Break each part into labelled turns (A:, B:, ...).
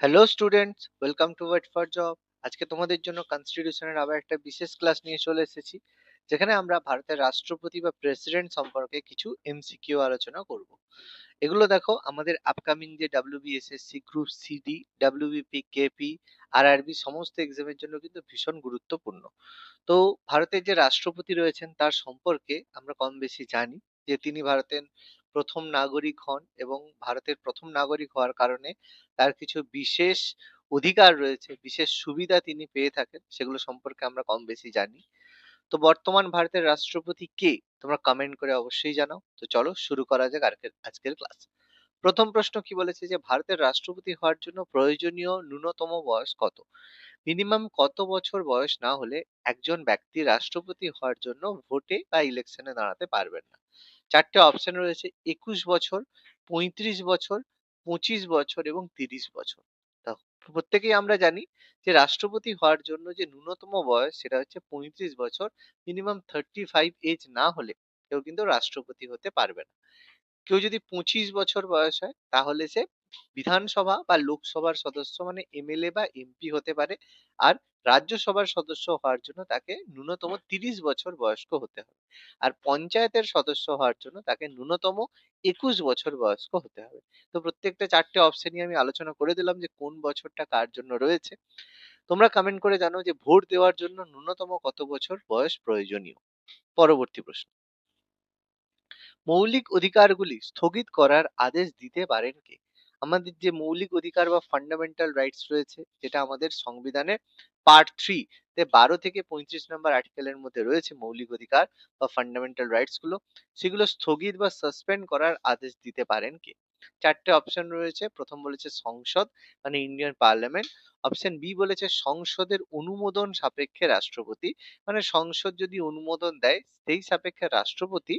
A: Hello students, welcome to wait for job. আজকে তোমাদের জন্য কনস্টিটিউশনের আবার একটা বিশেষ ক্লাস নিয়ে চলে এসেছি, যেখানে আমরা ভারতের রাষ্ট্রপতি বা প্রেসিডেন্ট সম্পর্কে কিছু এমসিকিউ আলোচনা করব। এগুলো দেখো আমাদের আপকামিং যে WBSSC group CD, WBP, KP, RRB সমস্ত এক্সামের জন্য কিন্তু ভীষণ গুরুত্বপূর্ণ। তো ভারতের যে রাষ্ট্রপতি রয়েছেন তার সম্পর্কে আমরা কম বেশি জানি যে তিনি ভারতের প্রথম নাগরিক হন এবং ভারতের প্রথম নাগরিক হওয়ার কারণে তার কিছু বিশেষ অধিকার রয়েছে, বিশেষ সুবিধা তিনি পেয়ে থাকেন, সেগুলো সম্পর্কে আমরা কম বেশি জানি। তো বর্তমান ভারতের রাষ্ট্রপতি কে, তোমরা কমেন্ট করে অবশ্যই জানাও। তো চলো শুরু করা যাক আজকের ক্লাস। প্রথম প্রশ্ন কি বলেছে যে ভারতের রাষ্ট্রপতি হওয়ার জন্য প্রয়োজনীয় ন্যূনতম বয়স কত? মিনিমাম কত বছর বয়স না হলে একজন ব্যক্তি রাষ্ট্রপতি হওয়ার জন্য ভোটে বা ইলেকশনে দাঁড়াতে পারবেন না? চারটে অপশন রয়েছে: 21 বছর, 35 বছর, 25 বছর এবং 30 বছর। তা প্রত্যেকেই আমরা জানি যে রাষ্ট্রপতি হওয়ার জন্য যে ন্যূনতম বয়স সেটা হচ্ছে 35 বছর। মিনিমাম 35 এজ না হলে কেউ কিন্তু রাষ্ট্রপতি হতে পারবে না। কেউ যদি 25 বছর বয়স হয় তাহলে সে বিধানসভা বা লোকসভার সদস্য মানে এমএলএ বা এমপি হতে পারে। আর রাজ্যসভার সদস্য হওয়ার জন্য তাকে ন্যূনতম 30 বছর বয়স্ক হতে হবে। আর পঞ্চায়েতের সদস্য হওয়ার জন্য তাকে ন্যূনতম 21 বছর বয়স্ক হতে হবে। তো প্রত্যেকটা চারটে অপশনই আমি আলোচনা করে দিলাম যে কোন বছরটা কার জন্য রয়েছে। তোমরা কমেন্ট করে জানো যে ভোট দেওয়ার জন্য ন্যূনতম কত বছর বয়স প্রয়োজনীয়। পরবর্তী প্রশ্ন: মৌলিক অধিকারগুলি স্থগিত করার আদেশ দিতে পারেন কে? আমাদের যে মৌলিক অধিকার বা ফান্ডামেন্টাল রাইটস রয়েছে, যেটা আমাদের সংবিধানের পার্ট 3 তে 12 থেকে 35 নম্বর আর্টিকেলের মধ্যে রয়েছে মৌলিক অধিকার বা ফান্ডামেন্টাল রাইটস গুলো, সেগুলো স্থগিত বা সাসপেন্ড করার আদেশ দিতে পারেন কে? চারটে অপশন রয়েছে। প্রথম বলেছে সংসদ মানে ইন্ডিয়ান পার্লামেন্ট। অপশন বি বলেছে সংসদের অনুমোদন সাপেক্ষে রাষ্ট্রপতি, মানে সংসদ যদি অনুমোদন দেয় সেই সাপেক্ষে রাষ্ট্রপতি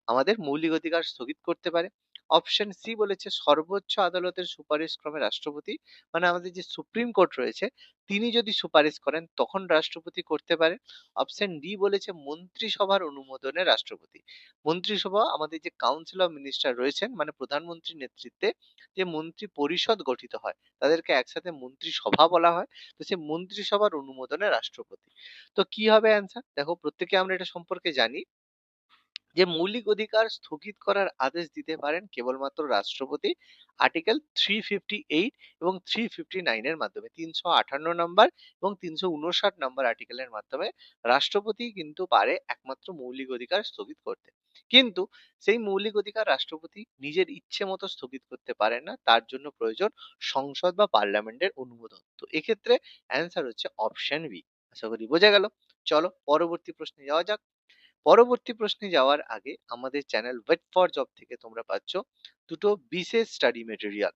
A: আমাদের মৌলিক অধিকার স্থগিত করতে পারে। অপশন সি বলেছে সর্বোচ্চ আদালতের সুপারিশ ক্রমে রাষ্ট্রপতি, মানে আমাদের যে সুপ্রিম কোর্ট রয়েছে তিনি যদি সুপারিশ করেন তখন রাষ্ট্রপতি করতে পারে। অপশন ডি বলেছে মন্ত্রিসভার অনুমোদনে রাষ্ট্রপতি। মন্ত্রিসভা আমাদের যে কাউন্সিল অফ মিনিস্টার রয়েছেন, মানে প্রধানমন্ত্রীর নেতৃত্বে যে মন্ত্রী পরিষদ গঠিত হয় তাদেরকে একসাথে মন্ত্রিসভা বলা হয়। তো সেই মন্ত্রিসভার অনুমোদনে রাষ্ট্রপতি। তো কি হবে অ্যান্সার? দেখো প্রত্যেকে আমরা এটা সম্পর্কে জানি যে মৌলিক অধিকার স্থগিত করার আদেশ দিতে পারেন কেবলমাত্র রাষ্ট্রপতি। আর্টিকেল 358 এবং 359 এর মাধ্যমে 358 নম্বর এবং 359 নম্বর আর্টিকেলের মাধ্যমে রাষ্ট্রপতি কিন্তু পারে একমাত্র মৌলিক অধিকার স্থগিত করতে। কিন্তু সেই মৌলিক অধিকার রাষ্ট্রপতি নিজের ইচ্ছে মতো স্থগিত করতে পারেন না, তার জন্য প্রয়োজন সংসদ বা পার্লামেন্টের অনুমোদন। তো এক্ষেত্রে অ্যান্সার হচ্ছে অপশন বি। আশা করি বোঝা গেল। চলো পরবর্তী প্রশ্নে যাওয়া যাক। পরবর্তী প্রশ্নে যাওয়ার আগে আমাদের চ্যানেল ওয়েট ফর জব থেকে তোমরা পাচ্ছ দুটো বিশেষ স্টাডি মেটেরিয়াল।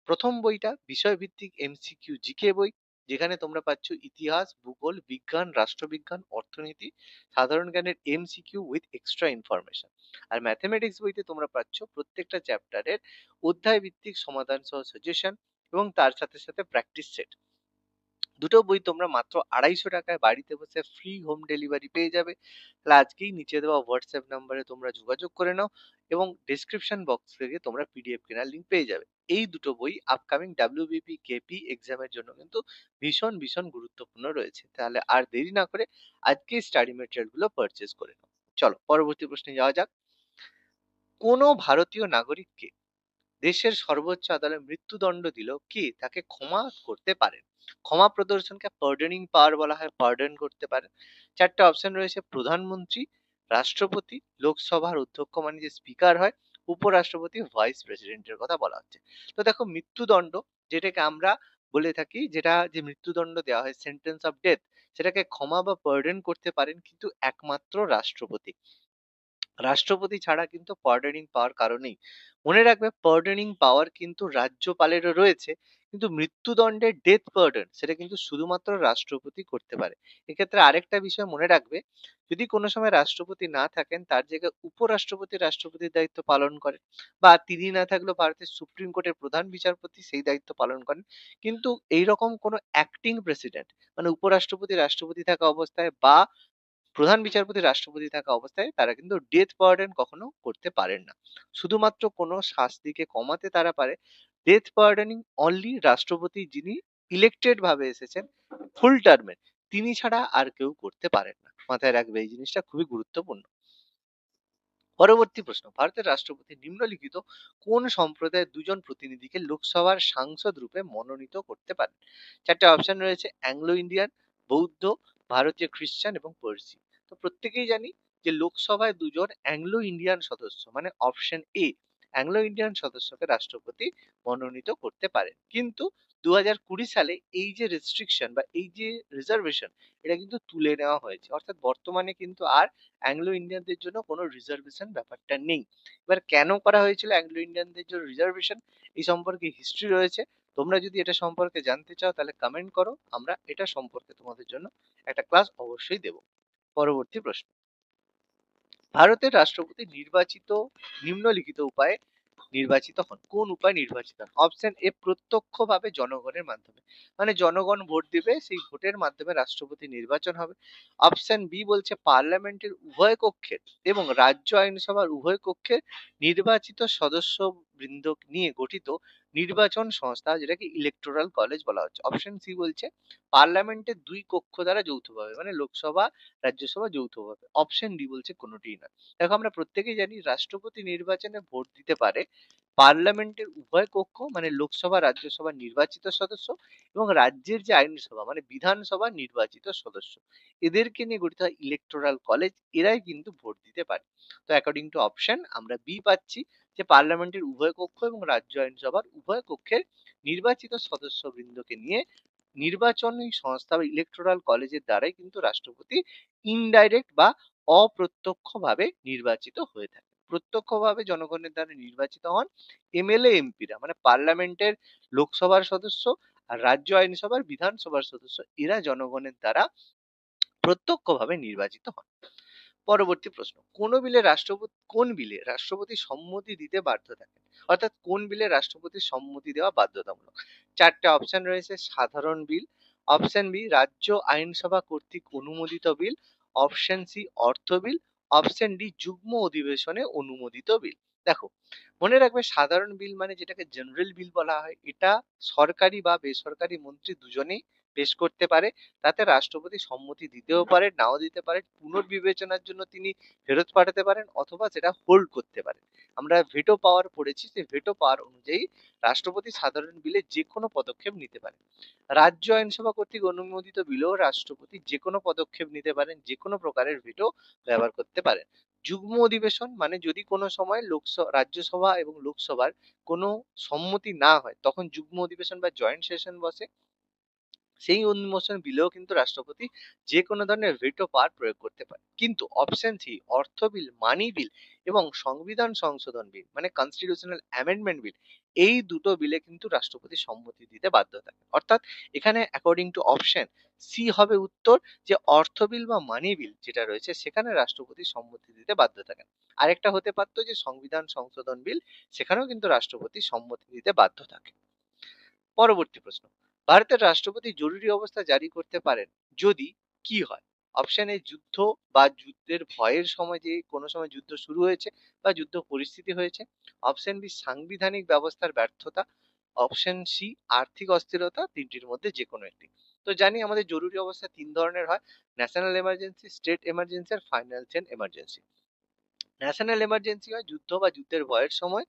A: প্রথম বইটা বিষয়ভিত্তিক এমসিকিউ জিকে বই, যেখানে তোমরা পাচ্ছ ইতিহাস, ভূগোল, বিজ্ঞান, রাষ্ট্রবিজ্ঞান, অর্থনীতি, সাধারণ জ্ঞানের এমসিকিউ উইথ এক্সট্রা ইনফরমেশন। আর ম্যাথমেটিক্স বইতে তোমরা পাচ্ছ প্রত্যেকটা চ্যাপ্টারের অধ্যায় ভিত্তিক সমাধান সহ সাজেশন এবং তার সাথে সাথে প্র্যাকটিস সেট। দুটো বই তোমরা মাত্র 250 টাকায় বাড়িতে বসে ফ্রি হোম ডেলিভারি পেয়ে যাবে। তাহলে আজকেই নিচে দেওয়া হোয়াটসঅ্যাপ নাম্বারে তোমরা যোগাযোগ করে নাও এবং ডেসক্রিপশন বক্স থেকে তোমরা পিডিএফ কেনার লিঙ্ক পেয়ে যাবে। এই দুটো বই আপকামিং ডাব্লিউবিপি কেপি এক্সামের জন্য কিন্তু ভীষণ ভীষণ গুরুত্বপূর্ণ রয়েছে। তাহলে আর দেরি না করে আজকে স্টাডি মেটেরিয়াল গুলো পারচেজ করে নাও। চলো পরবর্তী প্রশ্নে যাওয়া যাক। কোনো ভারতীয় নাগরিককে দেশের সর্বোচ্চ আদালত মৃত্যুদণ্ড দিল কি তাকে ক্ষমা করতে পারেন? ক্ষমা প্রদর্শনকে পার্ডনিং পাওয়ার বলা হয়, পার্ডন করতে পারেন। চারটে অপশন রয়েছে: প্রধানমন্ত্রী, রাষ্ট্রপতি, লোকসভার অধ্যক্ষ মানে যে স্পিকার হয়, উপরাষ্ট্রপতি, ভাইস প্রেসিডেন্টের কথা বলা হচ্ছে। তো দেখো মৃত্যুদণ্ড যেটাকে আমরা বলে থাকি, যেটা যে মৃত্যুদণ্ড দেওয়া হয় সেন্টেন্স অফ ডেথ, সেটাকে ক্ষমা বা পার্ডন করতে পারেন কিন্তু একমাত্র রাষ্ট্রপতি। রাষ্ট্রপতি ছাড়া কিন্তু পার্ডনিং পাওয়ার কারণেই মনে রাখবে পার্ডনিং পাওয়ার কিন্তু রাজ্যপালেরও রয়েছে, কিন্তু মৃত্যুদণ্ডের ডেথ পার্ডন সেটা কিন্তু শুধুমাত্র রাষ্ট্রপতি করতে পারে। এক্ষেত্রে আরেকটা বিষয় মনে রাখবে, যদি কোনো সময় রাষ্ট্রপতি না থাকেন তার জায়গায় উপরাষ্ট্রপতি রাষ্ট্রপতির দায়িত্ব পালন করেন, বা তিনি না থাকলেও ভারতের সুপ্রিম কোর্টের প্রধান বিচারপতি সেই দায়িত্ব পালন করেন। কিন্তু এইরকম কোনো অ্যাক্টিং প্রেসিডেন্ট মানে উপরাষ্ট্রপতি রাষ্ট্রপতি থাকা অবস্থায় বা প্রধান বিচারপতি রাষ্ট্রপতি থাকা অবস্থায় তারা কিন্তু ডেথ পার্ডন কখনো করতে পারেন না। শুধুমাত্র কোনো শাস্তিকে কমাতে তারা পারে। ডেথ পার্ডনিং অনলি রাষ্ট্রপতি যিনি ইলেক্টেড ভাবে এসেছেন ফুল টার্মে, তিনি ছাড়া আর কেউ করতে পারেন না। মাথায় রাখবে, এই জিনিসটা খুবই গুরুত্বপূর্ণ। পরবর্তী প্রশ্ন, ভারতের রাষ্ট্রপতি নিম্নলিখিত কোন সম্প্রদায়ের দুজন প্রতিনিধিকে লোকসভার সাংসদ রূপে মনোনীত করতে পারেন? চারটে অপশন রয়েছে: অ্যাংলো ইন্ডিয়ান, বৌদ্ধ, ভারতীয় খ্রিস্টান এবং পার্সি। তো প্রত্যেকেই জানি যে লোকসভায় দুজন অ্যাংলো ইন্ডিয়ান সদস্য, মানে অপশন এ, অ্যাংলো ইন্ডিয়ান সদস্যকে রাষ্ট্রপতি মনোনীত করতে পারেন। কিন্তু 2020 সালে এই যে রেস্ট্রিকশন বা এই যে রিজার্ভেশন, এটা কিন্তু তুলে নেওয়া হয়েছে। অর্থাৎ বর্তমানে কিন্তু আর অ্যাংলো ইন্ডিয়ানদের জন্য কোনো রিজার্ভেশন ব্যাপারটা নেই। এবার কেন করা হয়েছিল অ্যাংলো ইন্ডিয়ানদের জন্য রিজার্ভেশন, এই সম্পর্কে হিস্ট্রি রয়েছে। তোমরা যদি এটা সম্পর্কে জানতে চাও তাহলে কমেন্ট করো, আমরা এটা সম্পর্কে তোমাদের জন্য একটা ক্লাস অবশ্যই দেব। পরবর্তী প্রশ্ন, ভারতের রাষ্ট্রপতি নির্বাচিত নিম্নলিখিত উপায়ে নির্বাচিত হন। কোন উপায় নির্বাচিত হন? অপশন এ, প্রত্যক্ষভাবে জনগণের মাধ্যমে, মানে জনগণ ভোট দিবে, সেই ভোটের মাধ্যমে রাষ্ট্রপতি নির্বাচন হবে। অপশন বি বলছে পার্লামেন্টের উভয় কক্ষের এবং রাজ্য আইনসভার উভয় কক্ষের নির্বাচিত সদস্য বৃন্দ নিয়ে গঠিত নির্বাচন সংস্থা, যেটাকে ইলেকটোরাল কলেজ বলা হচ্ছে। অপশন সি বলছে পার্লামেন্টের দুই কক্ষ দ্বারা যৌথভাবে, মানে লোকসভা রাজ্যসভা যৌথভাবে। অপশন ডি বলছে কোনোটিই না। দেখো, আমরা প্রত্যেকেই জানি রাষ্ট্রপতি নির্বাচনে ভোট দিতে পারে পার্লামেন্টের উভয় কক্ষ, মানে লোকসভা রাজ্যসভা নির্বাচিত সদস্য এবং রাজ্যের যে আইনসভা মানে বিধানসভা নির্বাচিত সদস্য, এদেরকে নিয়ে গঠিত হয় ইলেকটোরাল কলেজ। এরাই কিন্তু ভোট দিতে পারে। তো অ্যাকর্ডিং টু অপশন আমরা বি পাচ্ছি, যে পার্লামেন্টের উভয় কক্ষ এবং রাজ্য আইনসভার উভয় কক্ষের নির্বাচিত সদস্যবৃন্দকে নিয়ে নির্বাচনী সংস্থা বা ইলেকটোরাল কলেজের দ্বারাই কিন্তু রাষ্ট্রপতি ইনডাইরেক্ট বা অপ্রত্যক্ষভাবে নির্বাচিত হয়ে থাকে। প্রত্যক্ষভাবে জনগণের দ্বারা নির্বাচিত হন এমএলএ এমপিরা, মানে পার্লামেন্টের লোকসভার সদস্য আর রাজ্য আইনসভার বিধানসভার সদস্য, এরা জনগণের দ্বারা প্রত্যক্ষভাবে নির্বাচিত হন। পরবর্তী প্রশ্ন, কোন বিলে রাষ্ট্রপতি সম্মতি দিতে বাধ্য থাকেন? অর্থাৎ কোন বিলে রাষ্ট্রপতি সম্মতি দেওয়া বাধ্যতামূলক? চারটে অপশন রয়েছে: সাধারণ বিল, অপশন বি রাজ্য আইনসভা কর্তৃক অনুমোদিত বিল, অপশন সি অর্থ বিল, অপশন ডি যুগ্ম অধিবেশনে অনুমোদিত বিল। দেখো, মনে রাখবে সাধারণ বিল মানে যেটাকে জেনারেল বিল বলা হয়, এটা সরকারি বা বেসরকারি মন্ত্রী দুজনেই পেশ করতে পারে। তাতে রাষ্ট্রপতি সম্মতি দিতেও পারে, নাও দিতে পারে, পুনর্বিবেচনার জন্য তিনি ফেরত পাঠাতে পারেন অথবা সেটা হোল্ড করতে পারেন। আমরা ভেটো পাওয়ার পড়েছি, যে ভেটো পাওয়ার অনুযায়ী রাষ্ট্রপতি সাধারণ বিলে যে কোনো পদক্ষেপ নিতে পারেন। রাজ্য আইনসভা কর্তৃক অনুমোদিত বিলেও রাষ্ট্রপতি যে কোনো পদক্ষেপ নিতে পারেন, যে কোনো প্রকারের ভেটো ব্যবহার করতে পারেন। যুগ্ম অধিবেশন মানে যদি কোনো সময় রাজ্যসভা এবং লোকসভার কোনো সম্মতি না হয়, তখন যুগ্ম অধিবেশন বা জয়েন্ট সেশন বসে। সেই অনুমোদন বিলেও কিন্তু রাষ্ট্রপতি যে কোনো ধরনের ভেটো পাওয়ার প্রয়োগ করতে পারে। কিন্তু অপশন সি অর্থ বিল, মানি বিল এবং সংবিধান সংশোধন বিল মানে কনস্টিটিউশনাল অ্যামেন্ডমেন্ট বিল, এই দুটো বিলে কিন্তু রাষ্ট্রপতি সম্মতি দিতে বাধ্য থাকে। অর্থাৎ এখানে অ্যাকর্ডিং টু অপশন সি হবে উত্তর, যে অর্থ বিল বা মানি বিল যেটা রয়েছে সেখানে রাষ্ট্রপতি সম্মতি দিতে বাধ্য থাকেন। আরেকটা হতে পারতো যে সংবিধান সংশোধন বিল, সেখানেও কিন্তু রাষ্ট্রপতি সম্মতি দিতে বাধ্য থাকে। পরবর্তী প্রশ্ন, ভারতের রাষ্ট্রপতি জরুরি অবস্থা জারি করতে পারেন যদি কি হয়? অপশন এ যুদ্ধ বা যুদ্ধের ভয়ের সময়, যে কোনো সময় যুদ্ধ শুরু হয়েছে বা যুদ্ধ পরিস্থিতি হয়েছে। অপশন বি সাংবিধানিক ব্যবস্থার ব্যর্থতা। অপশন সি আর্থিক অস্থিরতা। তিনটির মধ্যে যে কোনো একটি। তো জানি আমাদের জরুরি অবস্থা তিন ধরনের হয়: ন্যাশনাল এমার্জেন্সি, স্টেট এমার্জেন্সি আর ফাইন্যান্সিয়াল এমার্জেন্সি। ন্যাশনাল এমার্জেন্সি হয় যুদ্ধ বা যুদ্ধের ভয়ের সময়,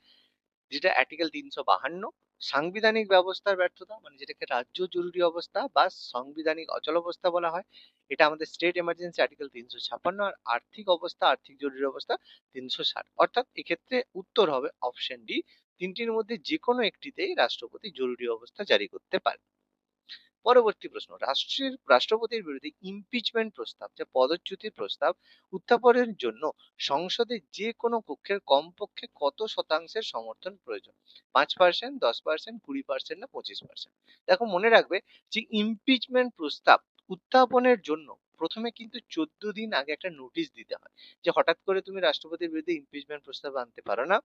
A: যেটা আর্টিকেল 352। সাংবিধানিক ব্যবস্থার ব্যর্থতা মানে যেটাকে রাজ্য জরুরি অবস্থা বা সাংবিধানিক অচলাবস্থা বলা হয়, এটা আমাদের স্টেট এমার্জেন্সি আর্টিকেল 356। আর আর্থিক অবস্থা, আর্থিক জরুরি অবস্থা 360। অর্থাৎ এক্ষেত্রে উত্তর হবে অপশন ডি, তিনটির মধ্যে যে কোনো একটিতেই রাষ্ট্রপতি জরুরি অবস্থা জারি করতে পারে। পরবর্তী প্রশ্ন, রাষ্ট্রপতির বিরুদ্ধে ইমপিচমেন্ট প্রস্তাব, যে পদচ্যুতির প্রস্তাব উত্থাপনের জন্য সংসদে যে কোনো কক্ষের কমপক্ষে কত শতাংশের সমর্থন প্রয়োজন? 5%, 10%, 20% না 25%? দেখো, মনে রাখবে যে ইমপিচমেন্ট প্রস্তাব উত্থাপনের জন্য প্রথমে কিন্তু 14 দিন আগে একটা নোটিশ দিতে হয়, যে হঠাৎ করে তুমি রাষ্ট্রপতির বিরুদ্ধে ইমপিচমেন্ট প্রস্তাব আনতে পারো না।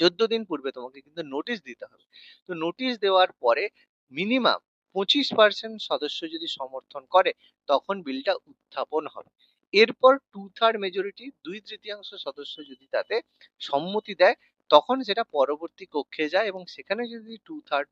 A: 14 দিন পূর্বে তোমাকে কিন্তু নোটিশ দিতে হবে। তো নোটিশ দেওয়ার পরে মিনিমাম 25% সদস্য যদি সমর্থন করে, তখন বিলটা উত্থাপন হবে। এরপর 2/3 মেজরিটি 2/3 সদস্য যদি তাতে সম্মতি দেয়, তখন সেটা পরবর্তী কক্ষে যায় এবং সেখানে যদি 2/3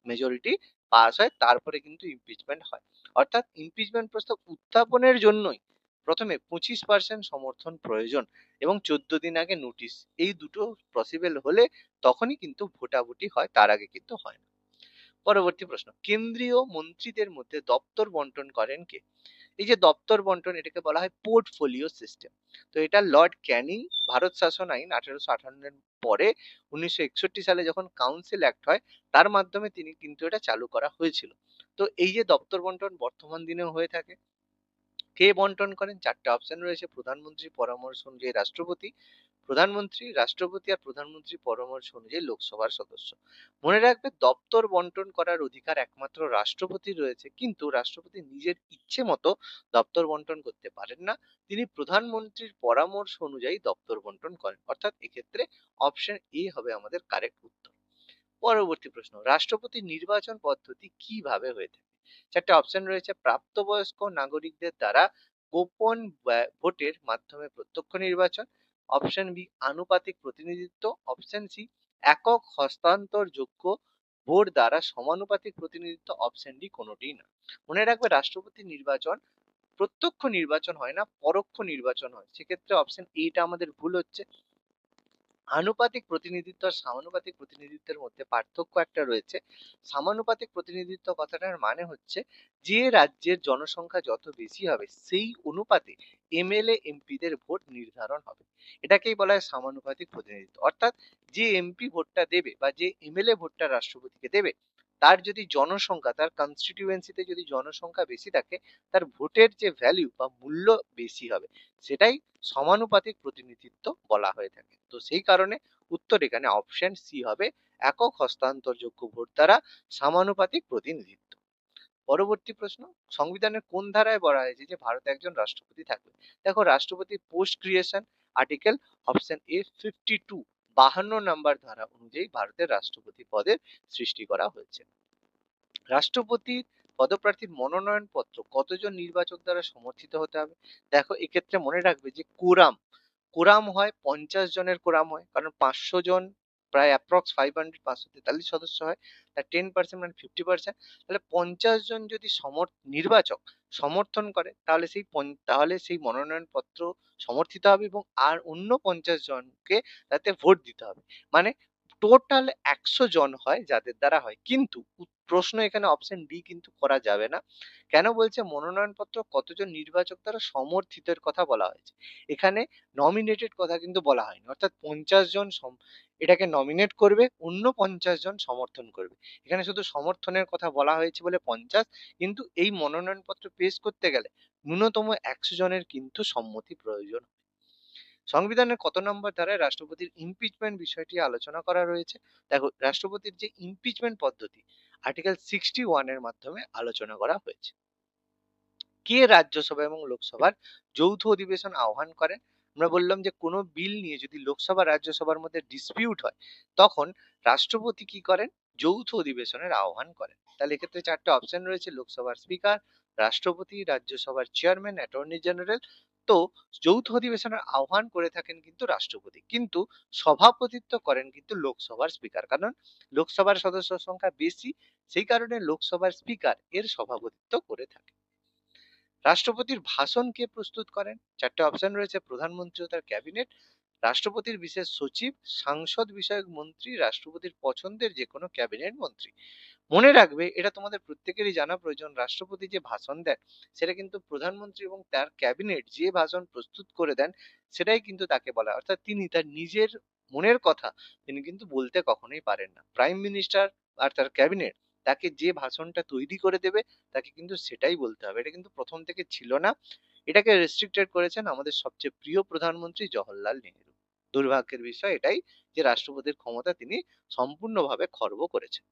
A: মেজরিটি পাস হয়, তারপরে কিন্তু ইমপিচমেন্ট হয়। অর্থাৎ ইমপিচমেন্ট প্রস্তাব উত্থাপনের জন্যই প্রথমে 25% সমর্থন প্রয়োজন এবং 14 দিন আগে নোটিশ। এই দুটো পসিবল হলে তখনই কিন্তু ভোটাভুটি হয়, তার আগে কিন্তু হয় না। পরবর্তী প্রশ্ন, কেন্দ্রীয় মন্ত্রীদের মধ্যে দপ্তর বন্টন করেন কে? এই যে দপ্তর বন্টন, এটাকে বলা হয় পোর্টফোলিও সিস্টেম। তো এটা লর্ড ক্যানিং ভারত শাসন আইন 1858 এর পরে 1961 সালে যখন কাউন্সিল অ্যাক্ট হয়, তার মাধ্যমে তিনি কিন্তু এটা চালু করা হয়েছিল। তো এই যে দপ্তর বন্টন বর্তমান দিনেও হয়ে থাকে। কে বন্টন করেন? চারটে অপশন রয়েছে: প্রধানমন্ত্রী পরামর্শ অনুযায়ী রাষ্ট্রপতি, প্রধানমন্ত্রী, রাষ্ট্রপতি আর প্রধানমন্ত্রী পরামর্শ অনুযায়ী লোকসভার সদস্য। মনে রাখবে, দপ্তর বন্টন করার অধিকার একমাত্র রাষ্ট্রপতির রয়েছে, কিন্তু রাষ্ট্রপতি নিজের ইচ্ছে মতো দপ্তর বন্টন করতে পারেন না। তিনি প্রধানমন্ত্রীর পরামর্শ অনুযায়ী দপ্তর বন্টন করেন। অর্থাৎ এক্ষেত্রে অপশন এ হবে আমাদের কারেক্ট উত্তর। পরবর্তী প্রশ্ন, রাষ্ট্রপতি নির্বাচন পদ্ধতি কিভাবে হয়ে থাকে? চারটে অপশন রয়েছে: প্রাপ্তবয়স্ক নাগরিকদের দ্বারা গোপন ভোটের মাধ্যমে প্রত্যক্ষ নির্বাচন, অপশন বি আনুপাতিক প্রতিনিধিত্ব, অপশন সি একক হস্তান্তরযোগ্য ভোট দ্বারা সমানুপাতিক প্রতিনিধিত্ব, অপশন ডি কোনোটিই না। মনে রাখবে, রাষ্ট্রপতি নির্বাচন প্রত্যক্ষ নির্বাচন হয় না, পরোক্ষ নির্বাচন হয়। সেক্ষেত্রে অপশন এটা আমাদের ভুল হচ্ছে। আনুপাতিক প্রতিনিধিত্ব আর সমানুপাতিক প্রতিনিধিত্বের মধ্যে পার্থক্য একটা রয়েছে। সমানুপাতিক প্রতিনিধিত্ব কথাটার মানে হচ্ছে, যে রাজ্যের জনসংখ্যা যত বেশি হবে সেই অনুপাতে এমএলএ এমপিদের ভোট নির্ধারণ হবে। এটাকেই বলা হয় সমানুপাতিক প্রতিনিধিত্ব। অর্থাৎ যে এমপি ভোটটা দেবে বা যে এমএলএ ভোটটা রাষ্ট্রপতিকে দেবে, তার যদি জনসংখ্যা, তার কনস্টিটিউয়েন্সিতে যদি জনসংখ্যা বেশি থাকে, তার ভোটের যে ভ্যালু বা মূল্য বেশি হবে। সেটাই সমানুপাতিক প্রতিনিধিত্ব বলা হয়ে থাকে। তো সেই কারণে উত্তর এখানে অপশন সি হবে, একক হস্তান্তরযোগ্য ভোট দ্বারা সমানুপাতিক প্রতিনিধিত্ব। পরবর্তী প্রশ্ন, সংবিধানের কোন ধারায় বলা হয়েছে যে ভারতে একজন রাষ্ট্রপতি থাকবে? দেখো, রাষ্ট্রপতি post creation article option A 52, 52 নম্বর ধারা অনুযায়ী ভারতের রাষ্ট্রপতি পদের সৃষ্টি করা হয়েছে। রাষ্ট্রপতির পদপ্রার্থীর মনোনয়ন পত্র কতজন নির্বাচক দ্বারা সমর্থিত হতে হবে? দেখো, এক্ষেত্রে মনে রাখবে যে কোরাম কোরাম হয় 50 জনের কোরাম হয়, কারণ 500 জন প্রায় অ্যাপ্রক্স 543 সদস্য হয়, তার 10% মানে 50%। তাহলে 50 জন যদি নির্বাচক সমর্থন করে, তাহলে তাহলে সেই মনোনয়ন পত্র সমর্থিত হবে এবং আর অন্য 50 জনকে তাতে ভোট দিতে হবে। মানে টোটাল 100 জন হয় যাদের দ্বারা হয়। কিন্তু প্রশ্ন এখানে অপশন ডি কিন্তু করা যাবে না। কেন বলছে মনোনয়নপত্র কতজন নির্বাচক দ্বারা সমর্থিতের কথা বলা হয়েছে? এখানে নমিনেটেড কথা কিন্তু বলা হয়নি। অর্থাৎ 50 জন এটাকে নমিনেট করবে, অন্য 50 জন সমর্থন করবে। এখানে শুধু সমর্থনের কথা বলা হয়েছে বলে 50, কিন্তু এই মনোনয়নপত্র পেশ করতে গেলে ন্যূনতম 100 জনের কিন্তু সম্মতি প্রয়োজন। সংবিধানের কত নম্বর ধারায় রাষ্ট্রপতির ইমপিচমেন্ট বিষয়টি আলোচনা করা রয়েছে? দেখো, রাষ্ট্রপতির যে ইমপিচমেন্ট পদ্ধতি আর্টিকেল 61 এর মাধ্যমে আলোচনা করা হয়েছে। কে রাজ্যসভা এবং লোকসভার যৌথ অধিবেশন আহ্বান করেন? আমরা বললাম যে কোনো বিল নিয়ে যদি লোকসভা রাজ্যসভার মধ্যে ডিসপিউট হয়, তখন রাষ্ট্রপতি কি করেন? যৌথ অধিবেশনের আহ্বান করেন। তাহলে এক্ষেত্রে চারটে অপশন রয়েছে: লোকসভার স্পিকার, রাষ্ট্রপতি, রাজ্যসভার চেয়ারম্যান, অ্যাটর্নি জেনারেল। তো যৌথ অধিবেশনের আহ্বান করে থাকেন কিন্তু রাষ্ট্রপতি, কিন্তু সভাপতিত্ব করেন কিন্তু লোকসভার স্পিকার, কারণ লোকসভার সদস্য সংখ্যা বেশি। সেই কারণে লোকসভার স্পিকার এর সভাপতিত্ব করে থাকে। রাষ্ট্রপতির ভাষণ কে প্রস্তুত করেন? চারটে অপশন রয়েছে: প্রধানমন্ত্রী ও তার ক্যাবিনেট, রাষ্ট্রপতির বিশেষ সচিব, সাংসদ বিষয়ক মন্ত্রী, রাষ্ট্রপতির পছন্দের যে কোনো ক্যাবিনেট মন্ত্রী। মনে রাখবে, এটা তোমাদের প্রত্যেকেরই জানা প্রয়োজন, রাষ্ট্রপতি যে ভাষণ দেন সেটা কিন্তু প্রধানমন্ত্রী এবং তার ক্যাবিনেট যে ভাষণ প্রস্তুত করে দেন, সেটাই কিন্তু তাকে বলা হয়। অর্থাৎ তিনি তার নিজের মনের কথা তিনি কিন্তু বলতে কখনোই পারেন না। প্রাইম মিনিস্টার আর তার ক্যাবিনেট তাকে যে ভাষণটা তৈরি করে দেবে, তাকে কিন্তু সেটাই বলতে হবে। এটা কিন্তু প্রথম থেকে ছিল না। এটাকে রেস্ট্রিক্টেড করেছেন আমাদের সবচেয়ে প্রিয় প্রধানমন্ত্রী জওহরলাল নেহেরু। দুর্ভাগ্যের বিষয় এটাই যে রাষ্ট্রপতির ক্ষমতা তিনি সম্পূর্ণভাবে খর্ব করেছেন।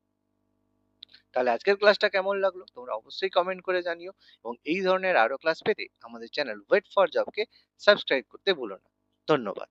A: তাহলে আজকের ক্লাসটা কেমন লাগলো তোমরা অবশ্যই কমেন্ট করে জানিও, এবং এই ধরনের আরো ক্লাস পেতে আমাদের চ্যানেল ওয়েট ফর জবকে সাবস্ক্রাইব করতে ভুলো না। ধন্যবাদ।